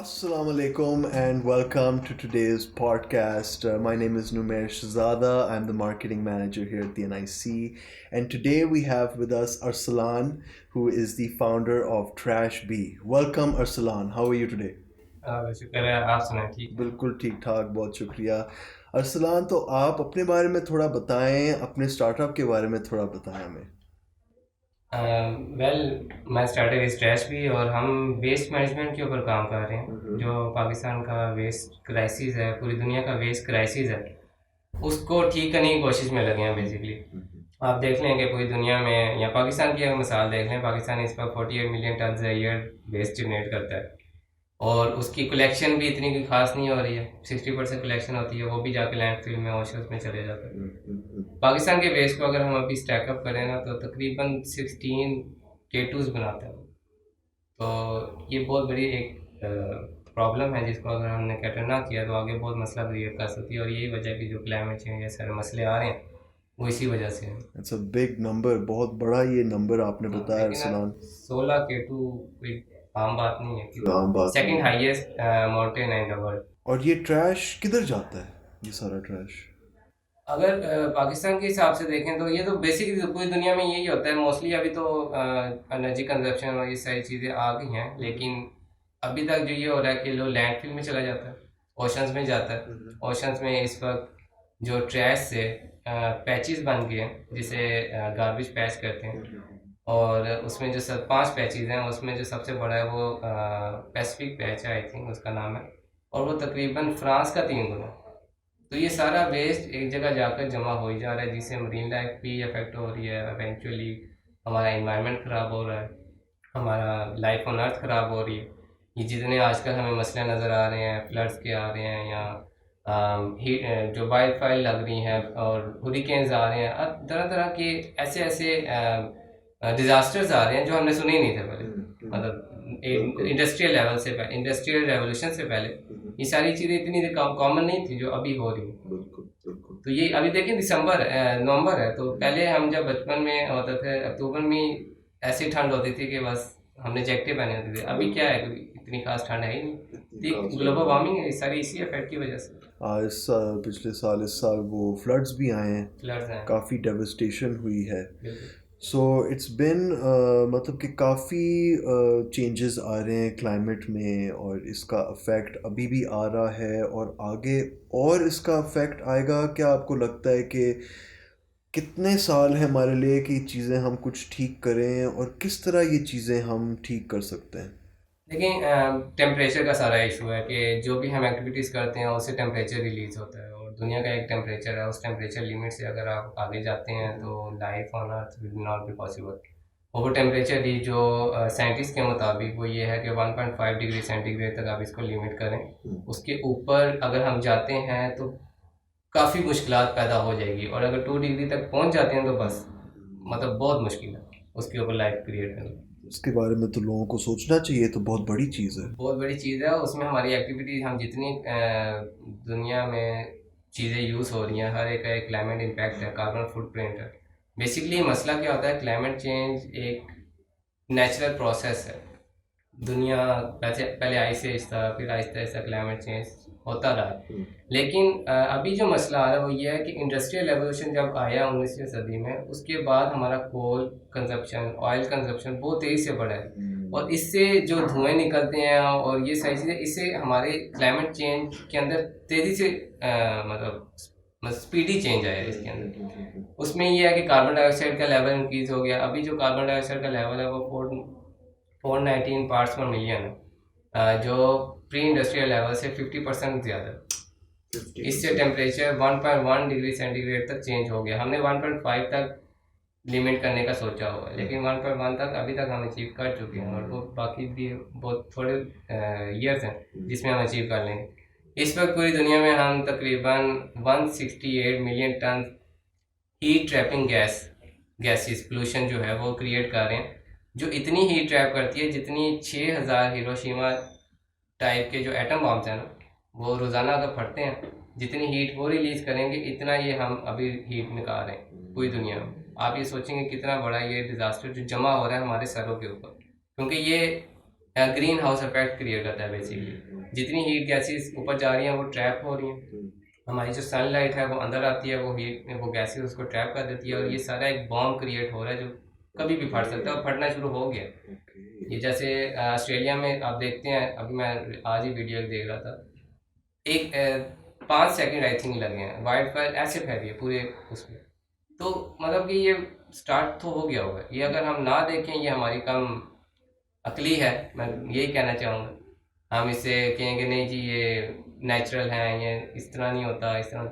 Assalamu alaikum and welcome to today's podcast. My name is Numair Shahzada. I'm the marketing manager here at the NIC. And today we have with us Arsalan, who is the founder of Trash B. Welcome, Arsalan. How are you today? शुक्र है। आप सुनाए ठीक है। बिल्कुल ठीक ठाक, बहुत शुक्रिया। अरसलान, तो आप अपने बारे में थोड़ा बताएं, अपने स्टार्टअप के बारे में थोड़ा बताएं हमें। वेल, मैं स्टार्टअप इस ट्रैश भी और हम वेस्ट मैनेजमेंट के ऊपर काम कर रहे हैं। जो पाकिस्तान का वेस्ट क्राइसिस है, पूरी दुनिया का वेस्ट क्राइसिस है, उसको ठीक करने की कोशिश में लगे हैं बेसिकली। आप देख लें कि पूरी दुनिया में या पाकिस्तान की अगर मिसाल देख लें, पाकिस्तान इस पर 48 million ton year waste generate करता है और उसकी कलेक्शन भी इतनी कोई खास नहीं हो रही है। 60% कलेक्शन होती है, वो भी जाके लैंडफिल में ओशंस में चले जाते हैं। पाकिस्तान के वेस्ट को अगर हम अभी स्टैकअप करें ना, तो तकरीबन 16 K2s बनाते हैं। तो ये बहुत बड़ी एक प्रॉब्लम है, जिसको अगर हमने कैटर ना किया तो आगे बहुत मसला क्रिएट कर सकती है। और यही वजह है कि जो क्लाइमेट चेंज ये सारे मसले आ रहे हैं, वो इसी वजह से हैं। इट्स अ बिग नंबर, बहुत बड़ा ये नंबर आपने बताया लेकिन अरसलान। 16 K2 कोई आम बात नहीं है कि आम बात नहीं सेकंड है। हाईएस्ट माउंटेन है इन द वर्ल्ड। और ये ट्रैश किधर जाता है, ये सारा ट्रैश? अगर पाकिस्तान के हिसाब से देखें तो ये तो बेसिकली तो पूरी दुनिया में यही होता है मोस्टली। अभी तो एनर्जी कंजप्शन और ये सारी चीज़ें आ गई हैं, लेकिन अभी तक जो ये हो रहा है कि लोग लैंडफिल में चला जाता है, ओशंस में जाता है। ओशंस में इस वक्त जो ट्रैश से पैचेस बन गए हैं, जिसे गार्बेज पैच कहते हैं। और उसमें जो सब 5 पैचेस हैं, उसमें जो सबसे बड़ा है वो पैसिफिक पैच है, आई थिंक उसका नाम है। और वो तकरीबन फ्रांस का 3 गुना। तो ये सारा वेस्ट एक जगह जाकर जमा हो ही जा रहा है, जिससे मरीन लाइफ भी अफेक्ट हो रही है। इवेंचुअली हमारा इन्वायरमेंट ख़राब हो रहा है, हमारा लाइफ ऑन अर्थ ख़राब हो रही है। ये जितने आजकल हमें मसले नज़र आ रहे हैं, फ्लड्स के आ रहे हैं, या जो वाइल्ड फायर लग रही हैं और हुरिकेन्स आ रहे हैं, अब तरह तरह के ऐसे ऐसे डिज़ास्टर्स आ रहे हैं जो हमने सुने ही नहीं थे पहले। मतलब इंडस्ट्रियल लेवल से पहले, इंडस्ट्रियल रेवोल्यूशन से पहले ये सारी चीज़ें इतनी कॉमन नहीं थी जो अभी हो रही हैं। तो ये अभी देखें, दिसंबर नवंबर है, तो पहले हम जब बचपन में होते थे, अक्टूबर में ऐसी ठंड होती थी कि बस हमने जैकेटें पहने होती थी। अभी क्या है, कोई इतनी खास ठंड है ही नहीं। ग्लोबल वार्मिंग है, सारी इसी इफेक्ट की वजह से। इस साल, पिछले साल, इस साल वो फ्लड्स भी आए हैं, फ्लड्स हैं। काफ़ी डेवस्टेशन हुई है। बिल्कुल। सो इट्स बिन मतलब कि काफ़ी चेंजेस आ रहे हैं क्लाइमेट में, और इसका इफ़ेक्ट अभी भी आ रहा है और आगे और इसका इफ़ेक्ट आएगा। क्या आपको लगता है कि कितने साल हैं हमारे लिए कि चीज़ें हम कुछ ठीक करें, और किस तरह ये चीज़ें हम ठीक कर सकते हैं? लेकिन टेम्परेचर का सारा इशू है कि जो भी हम एक्टिविटीज़ करते हैं उससे टेम्परेचर रिलीज़ होता है, और दुनिया का एक टेम्परेचर है। उस टेम्परेचर लिमिट से अगर आप आगे जाते हैं तो life on earth will not be possible. और वो टेम्परेचर ही जो साइंटिस्ट के मुताबिक वो ये है कि 1.5 डिग्री सेंटीग्रेड तक आप इसको लिमिट करें। उसके ऊपर अगर हम जाते हैं तो काफ़ी मुश्किलात पैदा हो जाएगी, और अगर 2 डिग्री तक पहुंच जाते हैं तो बस मतलब बहुत मुश्किल है उसके ऊपर लाइफ क्रिएट करना। इसके बारे में तो लोगों को सोचना चाहिए, तो बहुत बड़ी चीज़ है। बहुत बड़ी चीज़ है। उसमें हमारी एक्टिविटी, हम जितनी दुनिया में चीज़ें यूज़ हो रही हैं, हर एक का एक क्लाइमेट इम्पैक्ट है, कार्बन फुटप्रिंट है। बेसिकली मसला क्या होता है, क्लाइमेट चेंज एक नेचुरल प्रोसेस है। दुनिया पहले पहले आइस एज था, फिर आहिस्ता आहिस्ता क्लाइमेट चेंज होता रहा है। लेकिन अभी जो मसला आ रहा है वो ये है कि इंडस्ट्रियल रेवोल्यूशन जब आया 19वीं सदी में, उसके बाद हमारा कोल कंजप्शन, ऑयल कंजप्शन बहुत तेज़ी से बढ़ा है। और इससे जो धुएं निकलते हैं और ये सारी चीज़ें, इससे हमारे क्लाइमेट चेंज के अंदर तेज़ी से मतलब स्पीडी चेंज आया है इसके अंदर। उसमें ये है कि कार्बन डाइऑक्साइड का लेवल इंक्रीज़ हो गया। अभी जो कार्बन डाइऑक्साइड का लेवल है वो 419 पार्ट्स पर मिलियन है, जो प्री इंडस्ट्रियल लेवल से 50% ज़्यादा है। इससे टेम्परेचर 1.1 डिग्री सेंटीग्रेड तक चेंज हो गया। हमने 1.5 तक लिमिट करने का सोचा हुआ है, लेकिन 1.1 तक अभी तक हम अचीव कर चुके हैं, और वो बाकी भी बहुत थोड़े ईयर्स हैं जिसमें हम अचीव कर लेंगे। इस वक्त पूरी दुनिया में हम तकरीबन 168 million ton heat trapping gases pollution जो है वो क्रिएट कर रहे हैं, जो इतनी हीट ट्रैप करती है जितनी 6000 हिरोशिमा टाइप के जो एटम बॉम्ब्स हैं ना, वो रोज़ाना अगर फटते हैं, जितनी हीट वो रिलीज़ करेंगे, इतना ये हम अभी हीट निकाल रहे हैं पूरी दुनिया में। आप ये सोचेंगे कितना बड़ा ये डिज़ास्टर जो जमा हो रहा है हमारे सरों के ऊपर, क्योंकि ये ग्रीन हाउस इफेक्ट क्रिएट करता है बेसिकली। जितनी हीट गैसेस ऊपर जा रही हैं वो ट्रैप हो रही हैं, हमारी जो सनलाइट है वो अंदर आती है, वो हीट वो गैसेस उसको ट्रैप कर देती है, और ये सारा एक बॉम्ब क्रिएट हो रहा है जो कभी भी फट सकता है, और फटना शुरू हो गया। ये जैसे ऑस्ट्रेलिया में आप देखते हैं, अभी मैं आज ही वीडियो देख रहा था, एक 5 सेकंड आई थिंक लगे हैं, वाइल्ड फायर ऐसे फैली है पूरे उसमें। तो मतलब कि ये स्टार्ट तो हो गया होगा, ये अगर हम ना देखें ये हमारी कम अकली है, मैं यही कहना चाहूँगा। हम इसे कहेंगे नहीं जी ये नेचुरल है, ये इस तरह नहीं होता, इस तरह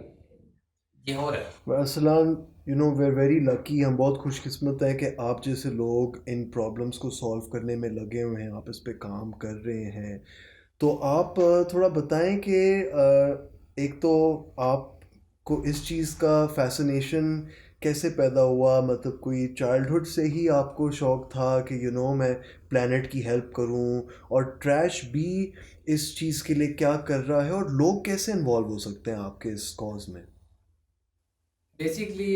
ये हो रहा है। Aslan, you know we are very lucky, हम बहुत खुशकिस्मत हैं कि आप जैसे लोग इन प्रॉब्लम्स को सॉल्व करने में लगे हुए हैं, आप इस पे काम कर रहे हैं। तो आप थोड़ा बताएं कि एक तो आपको इस चीज़ का फैसिनेशन कैसे पैदा हुआ, मतलब कोई चाइल्डहुड से ही आपको शौक था कि मैं प्लैनेट की हेल्प करूं, और ट्रैश भी इस चीज़ के लिए क्या कर रहा है, और लोग कैसे इन्वॉल्व हो सकते हैं आपके इस कॉज में? बेसिकली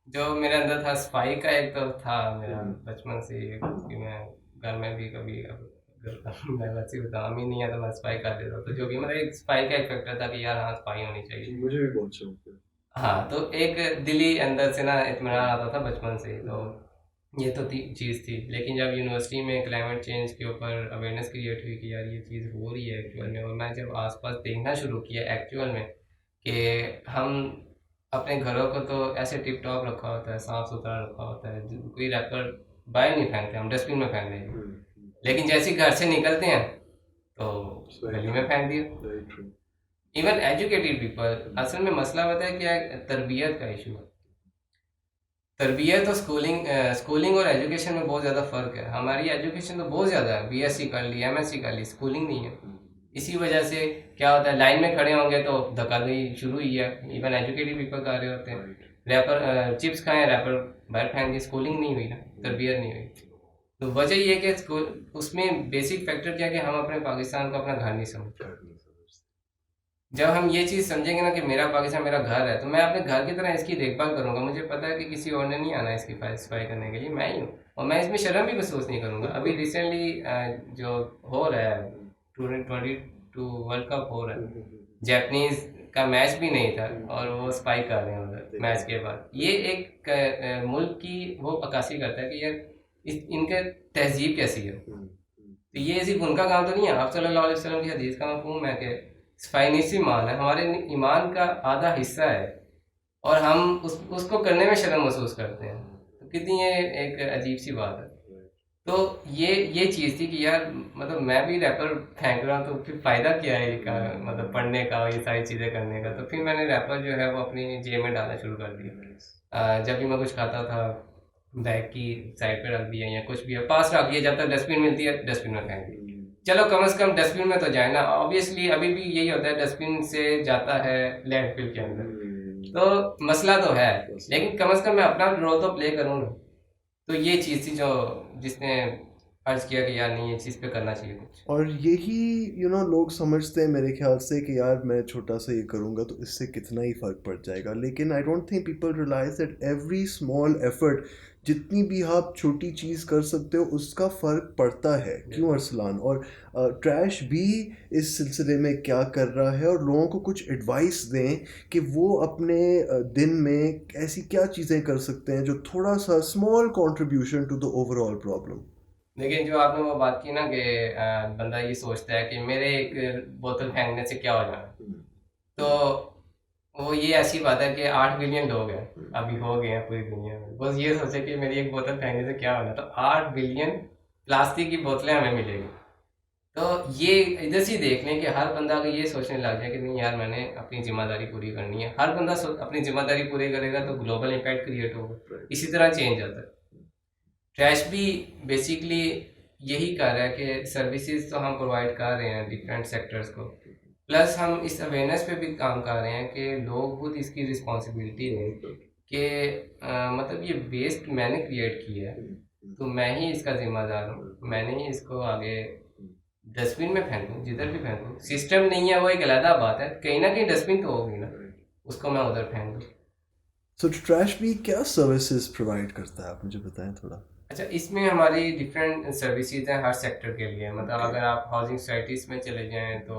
जो मेरे अंदर था सफाई का, एक तो था मेरा बचपन से ही कि मैं घर में भी कभी मैं वैसे ही बताऊँ अम्मी नहीं है तो मैं सफाई कर देता हूँ, तो जो भी मतलब एक सफाई का एक फैक्टर था कि यार हाँ सफाई होनी चाहिए। मुझे भी बहुत शौक है। हाँ, तो एक दिली अंदर से ना इत्मीनान आता था बचपन से ही, तो ये तो चीज़ थी। लेकिन जब यूनिवर्सिटी में क्लाइमेट चेंज के ऊपर अवेयरनेस क्रिएट हुई कि यार ये चीज़ हो रही है एक्चुअल में, और मैं जब आसपास देखना शुरू किया एक्चुअल में कि हम अपने घरों को तो ऐसे टिप टॉप रखा होता है, साफ सुथरा रखा होता है, कोई रैपर बाहर नहीं फेंकते, हम डस्टबिन में फेंक देंगे। लेकिन जैसे ही घर से निकलते हैं तो गली में फेंक दिया। इवन एजुकेटेड पीपल, असल में मसला होता है क्या, तरबियत का इशू है। तरबियत और स्कूलिंग और एजुकेशन में बहुत ज़्यादा फ़र्क है। हमारी एजुकेशन तो बहुत ज़्यादा है, बीएससी कर ली, एमएससी कर ली, स्कूलिंग नहीं है। इसी वजह से क्या होता है, लाइन में खड़े होंगे तो धक्काधड़ी शुरू ही है। इवन एजुकेटेड पीपल कर रहे होते हैं, रैपर चिप्स खाएं, रैपर बाहर फेंक दिए, स्कूलिंग नहीं हुई ना, तरबियत नहीं हुई। तो वजह ये है कि स्कूल उसमें बेसिक फैक्टर क्या है कि हम अपने पाकिस्तान को अपना घर नहीं समझते। जब हम ये चीज़ समझेंगे ना कि मेरा पाकिस्तान मेरा घर है, तो मैं अपने घर की तरह इसकी देखभाल करूंगा। मुझे पता है कि किसी और ने नहीं आना इसकी सफाई करने के लिए, मैं ही हूँ, और मैं इसमें शर्म भी महसूस नहीं करूंगा। अभी रिसेंटली जो हो रहा है 2022 वर्ल्ड कप हो रहा है, जापानीज का मैच भी नहीं था और वो स्पाई कर रहे हैं उधर मैच के बाद। ये एक मुल्क की वो अक्कासी करता है कि यार इनका तहजीब कैसी है। तो ये सिर्फ उनका काम तो नहीं है, आप सल्लल्लाहु अलैहि वसल्लम की हदीस का मफहूम है कि सफाई निस्फ़ ईमान है, हमारे ईमान का आधा हिस्सा है, और हम उसको करने में शर्म महसूस करते हैं। तो कितनी ये एक अजीब सी बात है। तो ये चीज़ थी कि यार मतलब मैं भी रैपर फेंक रहा हूँ, तो फिर फ़ायदा क्या है का, मतलब पढ़ने का, ये सारी चीज़ें करने का। तो फिर मैंने रैपर जो है वो अपनी जेब में डालना शुरू कर दिया। जब भी मैं कुछ खाता था, बैग की साइड पे रख दिया, या कुछ भी है पास रख दिया, जब तक डस्टबिन मिलती है डस्टबिन में फेंक दिया। चलो कम से कम डस्टबिन में तो जाए ना, ऑब्वियसली अभी भी यही होता है, डस्टबिन से जाता है लैंडफिल के अंदर, तो मसला तो है, लेकिन कम से कम मैं अपना रोल तो प्ले करूँ ना। तो ये चीज़ थी जो जिसने अर्ज किया कि यार नहीं ये चीज़ पे करना चाहिए कुछ। और यही लोग समझते हैं मेरे ख्याल से कि यार मैं छोटा सा ये करूँगा तो इससे कितना ही फ़र्क पड़ जाएगा, लेकिन I don't think people realise that every small effort, जितनी भी आप छोटी चीज़ कर सकते हो उसका फ़र्क पड़ता है। क्यों अरसलान? और ट्रैश भी इस सिलसिले में क्या कर रहा है, और लोगों को कुछ एडवाइस दें कि वो अपने दिन में ऐसी क्या चीज़ें कर सकते हैं जो थोड़ा सा small contribution to the overall problem. लेकिन जो आपने वो बात की ना कि बंदा ये सोचता है कि मेरे एक बोतल फेंकने से क्या हो जाना, तो वो ये ऐसी बात है कि 8 बिलियन लोग हैं अभी हो गए हैं पूरी दुनिया में, बस ये सोचे कि मेरी एक बोतल फेंकने से क्या होना, तो 8 बिलियन प्लास्टिक की बोतलें हमें मिलेगी। तो ये इधर से ही देख लें कि हर बंदा अगर ये सोचने लग जाए कि नहीं यार मैंने अपनी जिम्मेदारी पूरी करनी है, हर बंदा अपनी जिम्मेदारी पूरी करेगा तो ग्लोबल इम्पैक्ट क्रिएट होगा, इसी तरह चेंज आता है। ट्रैश भी बेसिकली यही कर रहा है कि सर्विसेज तो हम प्रोवाइड कर रहे हैं डिफरेंट सेक्टर्स को, प्लस हम इस अवेयरनेस पे भी काम कर रहे हैं कि लोग खुद इसकी रिस्पॉन्सिबिलिटी लें कि मतलब ये वेस्ट मैंने क्रिएट किया है तो मैं ही इसका जिम्मेदार हूँ, मैंने ही इसको आगे डस्टबिन में फेंकूँ, जिधर भी फेंकूँ। सिस्टम नहीं है वो एक अलग बात है, कहीं ना कहीं डस्टबिन तो होगी ना, उसको मैं उधर फेंक दूँ। सो ट्रैश भी क्या सर्विसेज प्रोवाइड करता है, आप मुझे बताएं थोड़ा। अच्छा, इसमें हमारी डिफरेंट सर्विसेज हैं हर सेक्टर के लिए। मतलब ओके। अगर आप हाउसिंग सोसाइटीज़ में चले जाएँ तो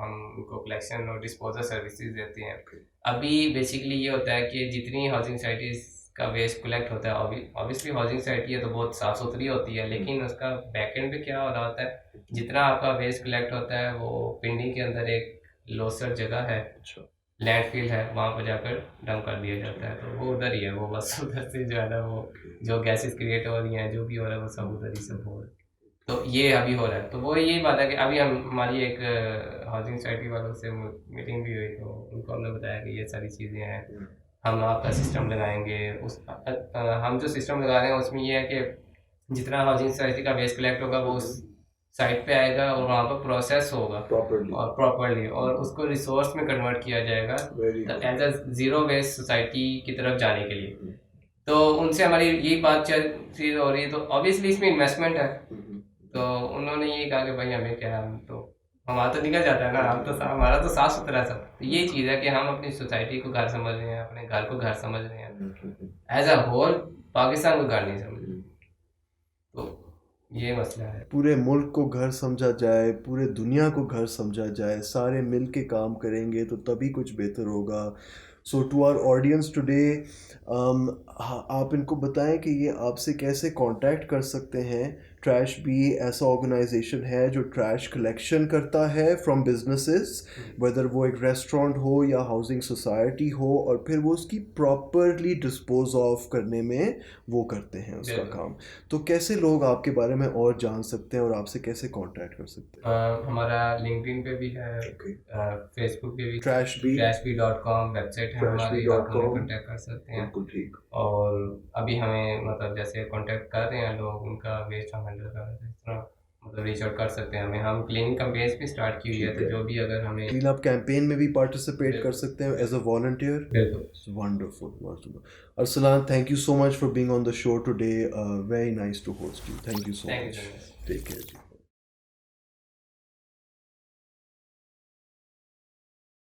हम उनको कलेक्शन और डिस्पोज़ल सर्विसेज देते हैं। ओके। अभी बेसिकली ये होता है कि जितनी हाउसिंग सोसाइटीज़ का वेस्ट कलेक्ट होता है, ऑब्वियसली हाउसिंग सोसाइटी है तो बहुत साफ़-सुथरी होती है, लेकिन उसका बैकएंड पे क्या हो रहा होता है, जितना आपका वेस्ट कलेक्ट होता है वो पिंडी के अंदर एक लोसर जगह है, अच्छा। लैंडफ़िल है, वहाँ पे जाकर डंप कर दिया जाता है। तो वो उधर ही है, वो बस उधर से जो है ना वो ओके। जो गैसेज़ क्रिएट हो रही हैं, जो भी हो रहा है वो सब उधर ही सब हो रहा है। तो ये अभी हो रहा है। तो वो यही बात है कि अभी हमारी एक हाउसिंग सोसाइटी वालों से मीटिंग भी हुई, तो उनको हमने बताया कि ये सारी चीज़ें हैं। हम्म। हम आपका सिस्टम लगाएँगे। हम जो सिस्टम लगा रहे हैं उसमें ये है कि जितना हाउसिंग सोसाइटी का वेस्ट कलेक्ट होगा वो उस साइट पे आएगा और वहाँ पर प्रोसेस होगा प्रॉपरली। और प्रॉपर्ली, और उसको रिसोर्स में कन्वर्ट किया जाएगा very as a zero waste society की तरफ जाने के लिए। गुड। तो उनसे हमारी यही बात चीज़ हो रही है, तो ऑब्वियसली इसमें इन्वेस्टमेंट है। तो उन्होंने ये कहा कि भाई हमें क्या है, हम तो हमारा तो निकल जाता है ना, हम तो हमारा तो साफ सुथरा सब। तो ये चीज़ है कि हम अपनी सोसाइटी को घर समझ रहे हैं, अपने घर को घर समझ रहे हैं, एज अ होल पाकिस्तान को घर नहीं समझ रहे। तो ये मसला है। पूरे मुल्क को घर समझा जाए, पूरे दुनिया को घर समझा जाए, सारे मिल के काम करेंगे तो तभी कुछ बेहतर होगा। सो टू आवर ऑडियंस टुडे, आप इनको बताएं कि ये आपसे कैसे कांटेक्ट कर सकते हैं। ट्रैश बी ऐसा ऑर्गेनाइजेशन है जो ट्रैश कलेक्शन करता है फ्रॉम बिजनेसेस, वेदर वो एक रेस्टोरेंट हो या हाउसिंग सोसाइटी हो, और फिर वो उसकी प्रॉपरली डिस्पोज ऑफ करने में वो करते हैं उसका बिल्कुल। काम। तो कैसे लोग आपके बारे में और जान सकते हैं और आपसे कैसे कांटेक्ट कर सकते हैं? हमारा लिंक्डइन पे भी है, ओके। फेसबुक पे भी ट्रैश बी, trashbee.com वेबसाइट है ट्रैश बी हमारी, डॉट आप हमें कॉम कांटेक्ट कर सकते हैं। बिल्कुल ठीक। और अभी हमें मतलब जैसे कांटेक्ट कर रहे हैं लोग, उनका वेस्ट हम हैंडल कर रहे हैं, इस तरह मतलब रीच आउट कर सकते हैं हमें। हम क्लीनिंग कैंपेन्स भी स्टार्ट की हुई है, ठीक तो है। जो भी अगर हमें क्लीन अप कैंपेन में भी पार्टिसिपेट कर बिल्कुल सकते हैं एज अ वॉलंटियर। बिल्कुल। Wonderful, wonderful. Arsalan, thank you so much for being on the show today. Very nice to host you. Thank you so thank you much. So much. Take care.